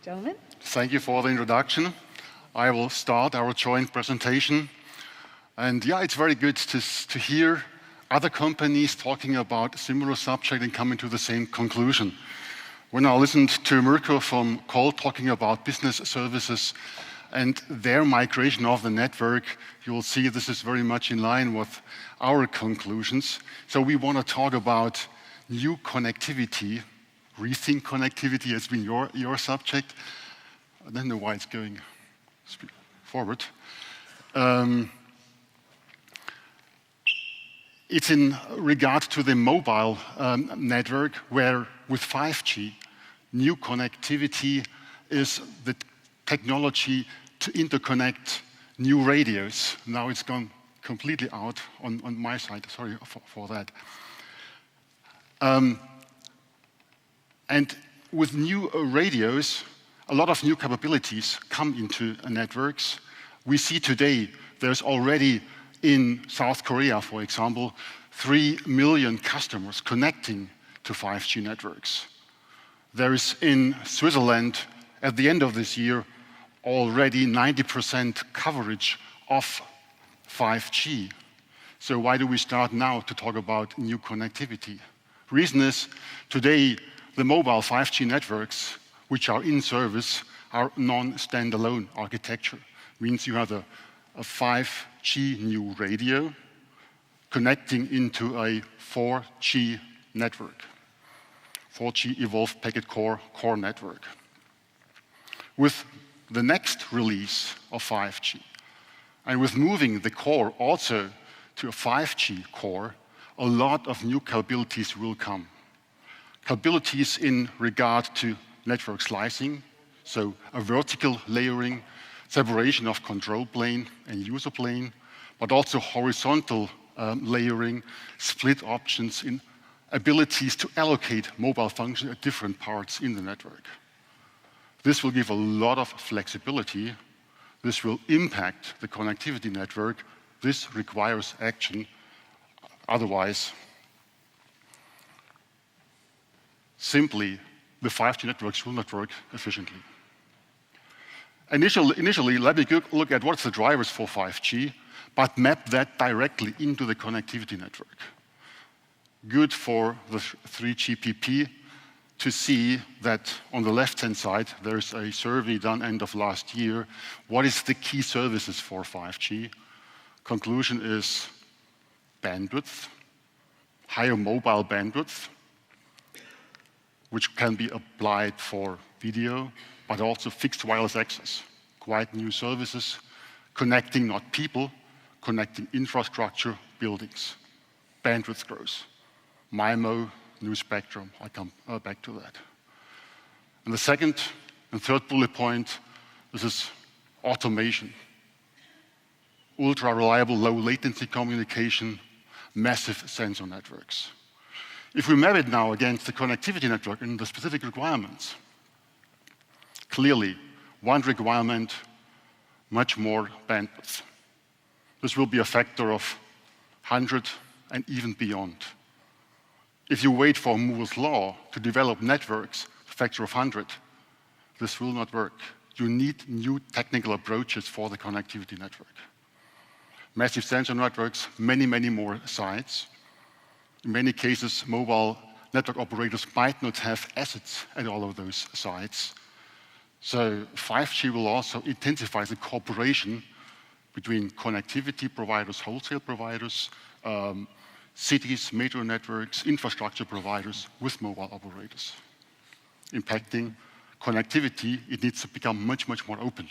Gentlemen? Thank you for the introduction. I will start our joint presentation. And yeah, it's very good to hear other companies talking about a similar subject and coming to the same conclusion. When I listened to Mirko from Kohn talking about business services and their migration of the network, you will see this is very much in line with our conclusions. So we want to talk about new connectivity. Rethink connectivity has been your subject. I don't know why it's going forward. It's in regard to the mobile network, where with 5G, new connectivity is the technology to interconnect new radios. Now it's gone completely out on my side. Sorry for that. And with new radios, a lot of new capabilities come into networks. We see today there's already in South Korea, for example, 3 million customers connecting to 5G networks. There is in Switzerland, at the end of this year, already 90% coverage of 5G. So why do we start now to talk about new connectivity? Reason is, today, the mobile 5G networks, which are in service, are non-standalone architecture. Means you have a 5G new radio connecting into a 4G network, 4G evolved packet core network. With the next release of 5G, and with moving the core also to a 5G core, a lot of new capabilities will come. Capabilities in regard to network slicing, so a vertical layering, separation of control plane and user plane, but also horizontal layering, split options in abilities to allocate mobile functions at different parts in the network. This will give a lot of flexibility. This will impact the connectivity network. This requires action. Otherwise, simply, the 5G networks will not work efficiently. Initially, let me look at what's the drivers for 5G, but map that directly into the connectivity network. Good for the 3GPP to see that on the left-hand side, there's a survey done end of last year. What is the key services for 5G? Conclusion is bandwidth, higher mobile bandwidth, which can be applied for video, but also fixed wireless access. Quite new services, connecting not people, connecting infrastructure, buildings. Bandwidth growth. MIMO, new spectrum, I'll come back to that. And the second and third bullet point, this is automation. Ultra reliable, low latency communication, massive sensor networks. If we map it now against the connectivity network and the specific requirements, clearly, one requirement, much more bandwidth. This will be a factor of 100 and even beyond. If you wait for Moore's law to develop networks, a factor of 100, this will not work. You need new technical approaches for the connectivity network. Massive sensor networks, many more sites. In many cases, mobile network operators might not have assets at all of those sites. So 5G will also intensify the cooperation between connectivity providers, wholesale providers, cities, metro networks, infrastructure providers with mobile operators. Impacting connectivity, it needs to become much more open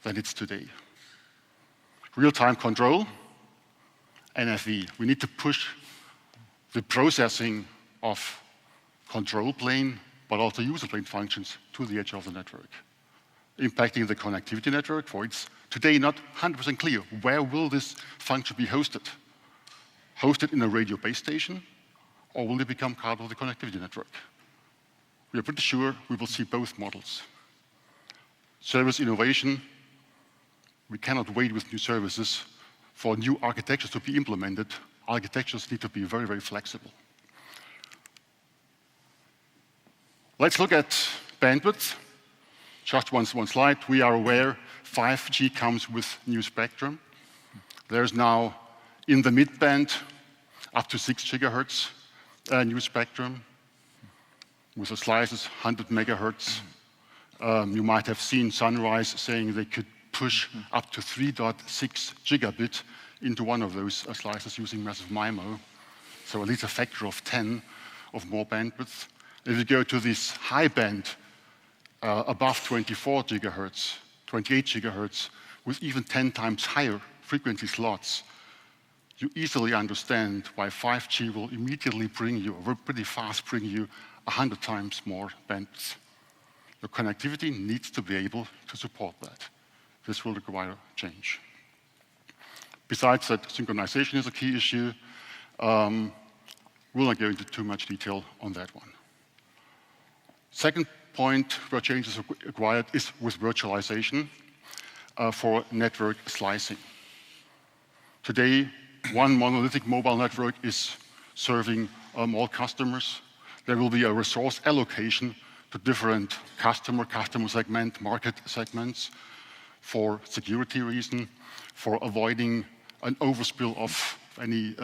than it's today. Real-time control, NFV. We need to push the processing of control plane, but also user plane functions to the edge of the network, impacting the connectivity network. For it's today not 100% clear where will this function be hosted. Hosted in a radio base station, or will it become part of the connectivity network? We are pretty sure we will see both models. Service innovation, we cannot wait with new services for new architectures to be implemented. Architectures need to be very flexible. Let's look at bandwidth. Just one slide. We are aware 5G comes with new spectrum. There's now, in the mid-band, up to 6 gigahertz new spectrum with the slices 100 megahertz. You might have seen Sunrise saying they could push up to 3.6 gigabit into one of those slices using massive MIMO. So at least a factor of 10 of more bandwidth. If you go to this high band, above 24 gigahertz, 28 gigahertz, with even 10 times higher frequency slots, you easily understand why 5G will immediately bring you, or pretty fast bring you, 100 times more bandwidth. Your connectivity needs to be able to support that. This will require change. Besides that, synchronization is a key issue. We'll not go into too much detail on that one. Second point where change is required is with virtualization for network slicing. Today, one monolithic mobile network is serving all customers. There will be a resource allocation to different customer segment, market segments for security reason, for avoiding an overspill of any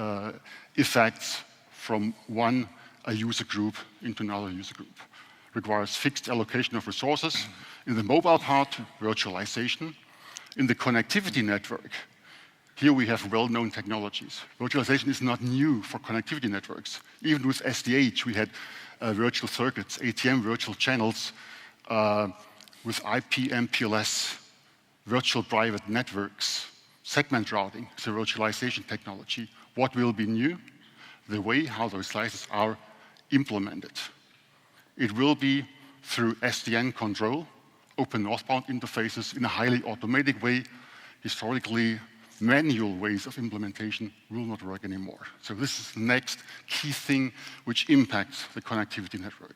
effects from one user group into another user group. Requires fixed allocation of resources. In the mobile part, virtualization. In the connectivity network, here we have well-known technologies. Virtualization is not new for connectivity networks. Even with SDH, we had virtual circuits, ATM virtual channels with IP MPLS, virtual private networks, segment routing, so virtualization technology. What will be new? The way how those slices are implemented. It will be through SDN control, open northbound interfaces in a highly automated way. Historically, manual ways of implementation will not work anymore. So this is the next key thing which impacts the connectivity network.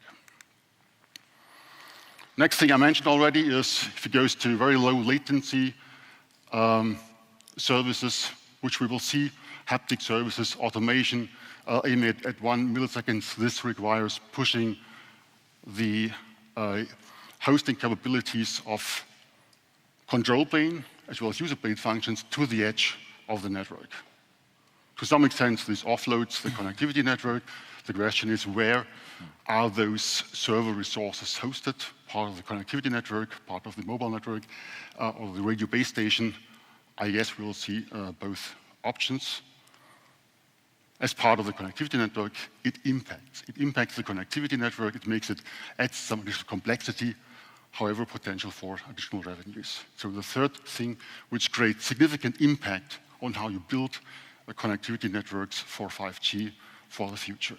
Next thing I mentioned already is if it goes to very low latency services, which we will see, haptic services, automation, aiming at 1 millisecond. This requires pushing the hosting capabilities of control plane as well as user plane functions to the edge of the network. To some extent, this offloads the connectivity network. The question is, where are those server resources hosted? Part of the connectivity network, part of the mobile network, or the radio base station. I guess we will see both options. As part of the connectivity network, it impacts the connectivity network. It makes it add some additional complexity, however, potential for additional revenues. So the third thing which creates significant impact on how you build connectivity networks for 5G for the future.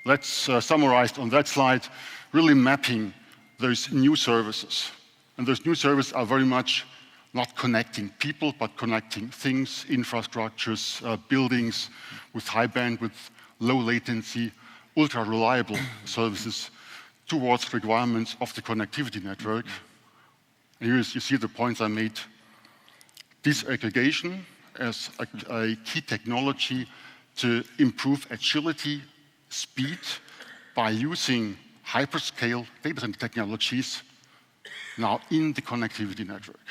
Let's summarize on that slide, really mapping those new services. And those new services are very much not connecting people, but connecting things, infrastructures, buildings with high bandwidth, low latency, ultra-reliable services towards requirements of the connectivity network. And here you see the points I made. Disaggregation as a key technology to improve agility, speed by using hyperscale data center technologies now in the connectivity network.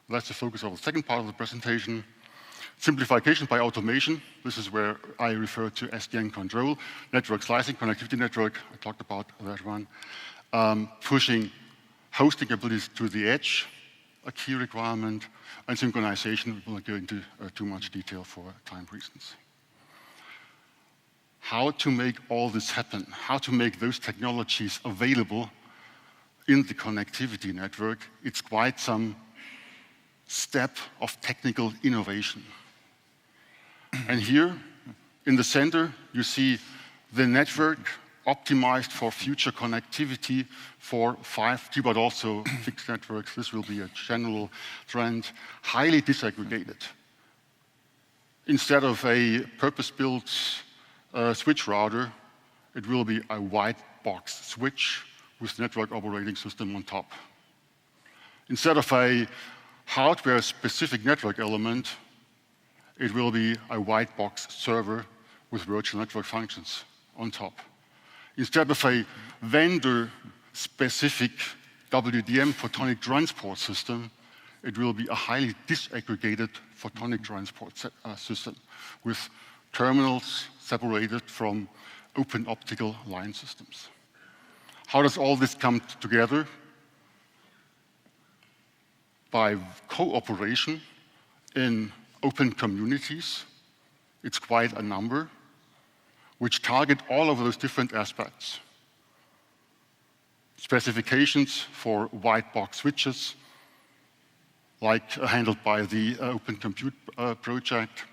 That's the focus of the second part of the presentation. Simplification by automation. This is where I refer to SDN control, network slicing, connectivity network. I talked about that one. Pushing hosting abilities to the edge, a key requirement, and synchronization. We will not go into too much detail for time reasons. How to make all this happen, how to make those technologies available in the connectivity network, it's quite some step of technical innovation. And here, in the center, you see the network optimized for future connectivity for 5G, but also fixed networks. This will be a general trend, highly disaggregated. Instead of a purpose-built switch router, it will be a white box switch with network operating system on top. Instead of a hardware-specific network element, it will be a white box server with virtual network functions on top. Instead of a vendor-specific WDM photonic transport system, it will be a highly disaggregated photonic transport system with terminals separated from open optical line systems. How does all this come together? By cooperation in open communities. It's quite a number, which target all of those different aspects. Specifications for white box switches, like handled by the Open Compute project.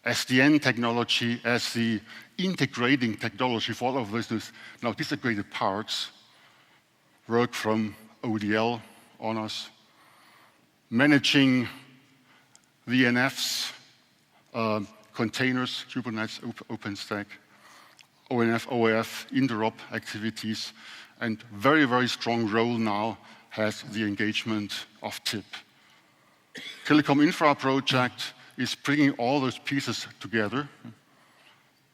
SDN technology as the integrating technology for all of those now disaggregated parts, work from ODL on us. Managing VNFs, containers, Kubernetes, OpenStack, ONF, OAF, interop activities, and very, very strong role now has the engagement of TIP. Telecom Infra project is bringing all those pieces together,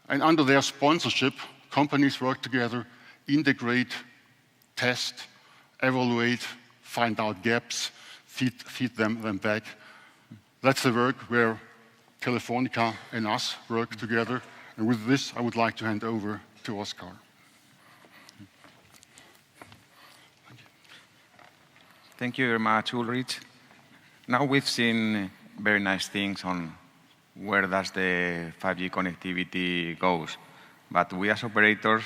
and under their sponsorship, companies work together, integrate, test, evaluate, find out gaps, feed them back. That's the work where Telefonica and us work together. And with this, I would like to hand over to Oscar. Thank you very much, Ulrich. Now we've seen very nice things on where does the 5G connectivity goes. But we as operators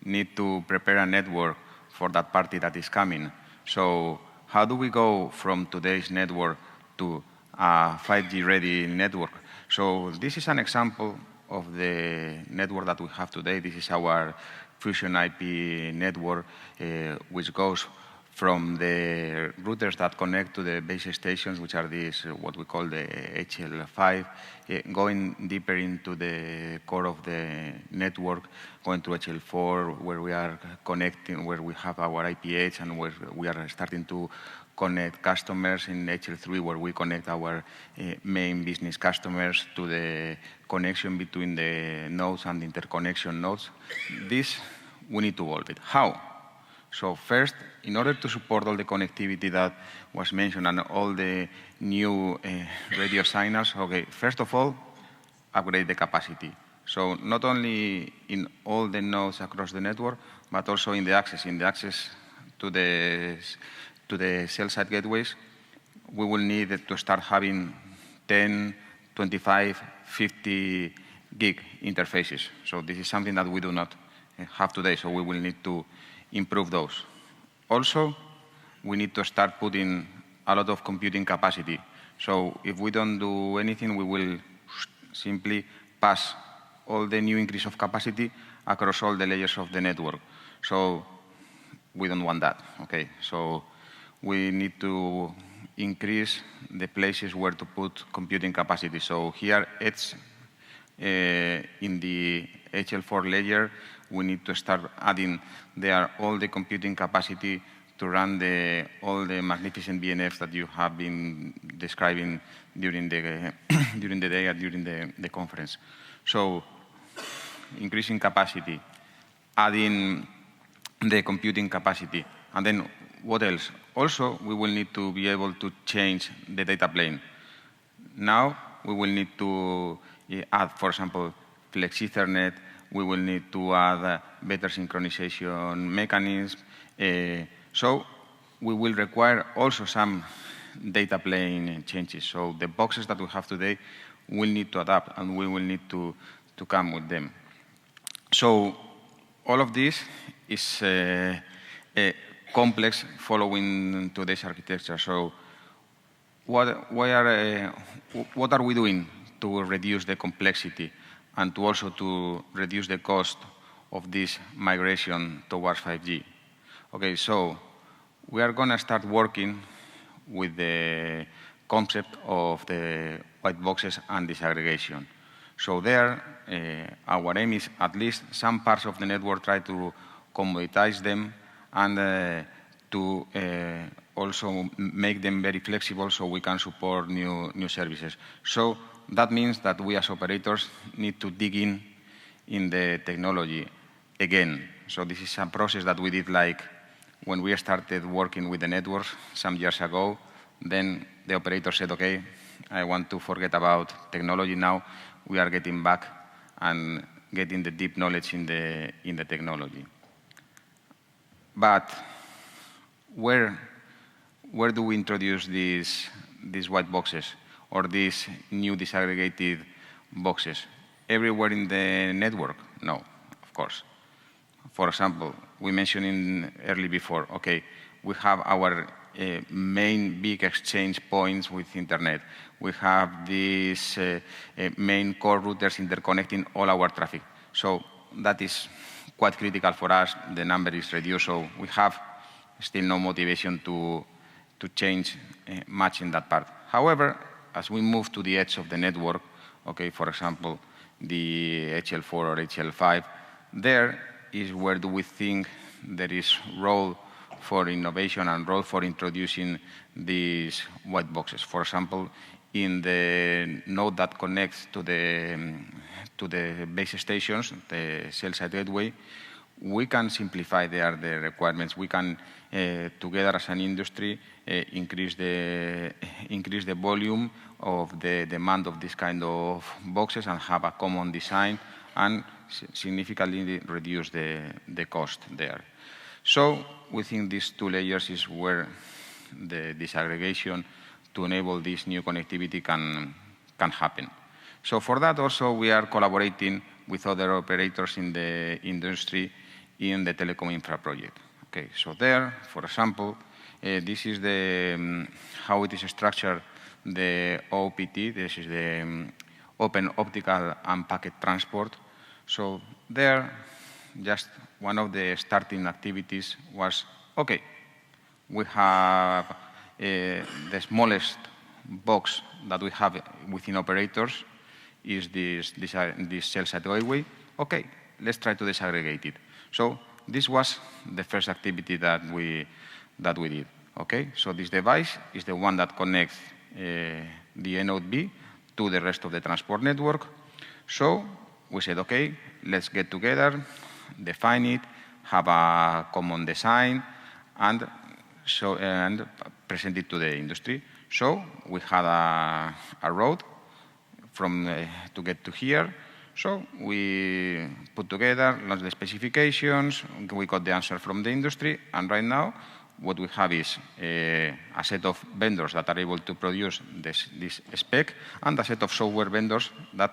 need to prepare a network for that party that is coming. So how do we go from today's network to a 5G-ready network? So this is an example of the network that we have today. This is our Fusion IP network, which goes from the routers that connect to the base stations, which are these, what we call the HL5, going deeper into the core of the network, going to HL4, where we are connecting, where we have our IPH, and where we are starting to connect customers in HL3, where we connect our main business customers to the connection between the nodes and interconnection nodes. This, we need to evolve it. How? So first, in order to support all the connectivity that was mentioned and all the new radio signals, okay, first of all, upgrade the capacity. So not only in all the nodes across the network, but also in the access to the cell-side gateways. We will need to start having 10, 25, 50 gig interfaces. So this is something that we do not have today, so we will need to improve those. Also, we need to start putting a lot of computing capacity. So if we don't do anything, we will simply pass all the new increase of capacity across all the layers of the network. So we don't want that, okay? So we need to increase the places where to put computing capacity. So here it's in the HL4 layer, we need to start adding there all the computing capacity to run all the magnificent VNFs that you have been describing during the day and during the conference. So increasing capacity, adding the computing capacity, and then what else? Also, we will need to be able to change the data plane. Now, we will need to add, for example, Flex Ethernet. We will need to add better synchronization mechanisms. So we will require also some data plane changes. So the boxes that we have today will need to adapt, and we will need to come with them. So all of this is complex following today's architecture. So what are we doing to reduce the complexity and to also to reduce the cost of this migration towards 5G? Okay, so we are going to start working with the concept of the white boxes and disaggregation. So there, our aim is at least some parts of the network try to commoditize them and to also make them very flexible so we can support new services. So that means that we as operators need to dig in the technology again. So this is a process that we did like when we started working with the networks some years ago, then the operator said, okay, I want to forget about technology now. We are getting back and getting the deep knowledge in the technology. But where do we introduce these white boxes or these new disaggregated boxes? Everywhere in the network? No, of course. For example, we mentioned early before, okay, we have our main big exchange points with internet. We have these main core routers interconnecting all our traffic. So that is quite critical for us. The number is reduced, so we have still no motivation to change much in that part. However, as we move to the edge of the network, okay, for example, the HL4 or HL5, there is where do we think there is role for innovation and role for introducing these white boxes. For example, in the node that connects to the base stations, the cell-side gateway, we can simplify there the requirements. We can, together as an industry, increase the volume of the demand of this kind of boxes and have a common design and significantly reduce the cost there. So we think these two layers is where the disaggregation to enable this new connectivity can happen. So for that also we are collaborating with other operators in the industry in the Telecom Infra project. Okay, so there, for example, this is how it is structured, the OPT. This is the Open Optical and Packet Transport. So there, just one of the starting activities was, okay, we have the smallest box that we have within operators is this cell-side gateway. Okay, let's try to disaggregate it. So this was the first activity that we did. Okay, so this device is the one that connects the node B to the rest of the transport network. So we said, okay, let's get together, define it, have a common design, and present it to the industry. So we had a road to get to here. So we put together, launched the specifications, we got the answer from the industry, and right now what we have is a set of vendors that are able to produce this spec and a set of software vendors that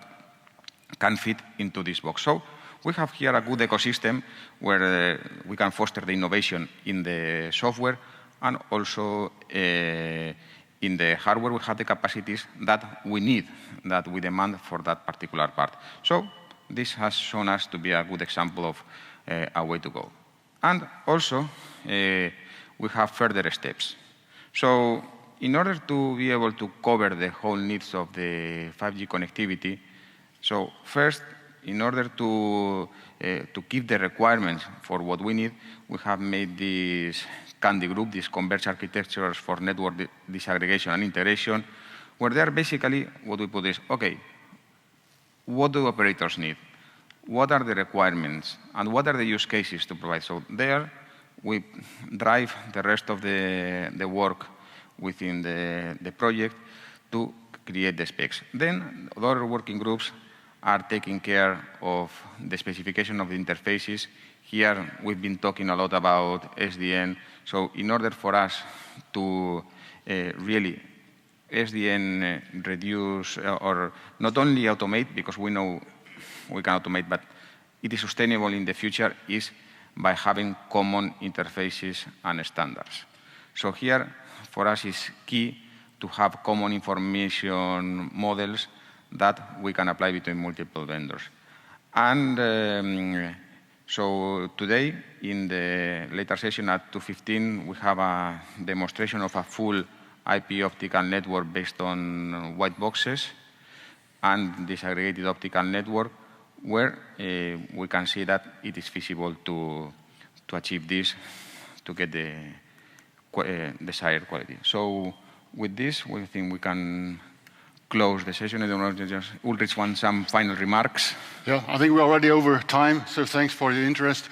can fit into this box. So we have here a good ecosystem where we can foster the innovation in the software and also in the hardware we have the capacities that we need, that we demand for that particular part. So this has shown us to be a good example of a way to go. And also we have further steps. So in order to be able to cover the whole needs of the 5G connectivity, so first, in order to keep the requirements for what we need, we have made this Candy group, these converged architectures for network disaggregation and integration, where they are basically what we put is, okay, what do operators need? What are the requirements? And what are the use cases to provide? So there, we drive the rest of the work within the project to create the specs. Then other working groups are taking care of the specification of the interfaces. Here, we've been talking a lot about SDN. So in order for us to really SDN reduce or not only automate, because we know we can automate, but it is sustainable in the future, is by having common interfaces and standards. So here, for us, is key to have common information models that we can apply between multiple vendors. And so today, in the later session at 2:15, we have a demonstration of a full IP optical network based on white boxes and disaggregated optical network, where we can see that it is feasible to achieve this, to get the desired quality. So with this, we think we can close the session. I don't know, Ulrich wants some final remarks. Yeah, I think we're already over time, so thanks for your interest.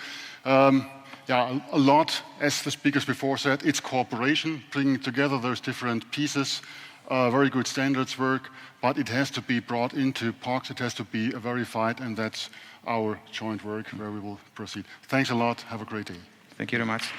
yeah, a lot, as the speakers before said, it's cooperation, bringing together those different pieces. Very good standards work, but it has to be brought into POCs, it has to be verified, and that's our joint work where we will proceed. Thanks a lot, have a great day. Thank you very much.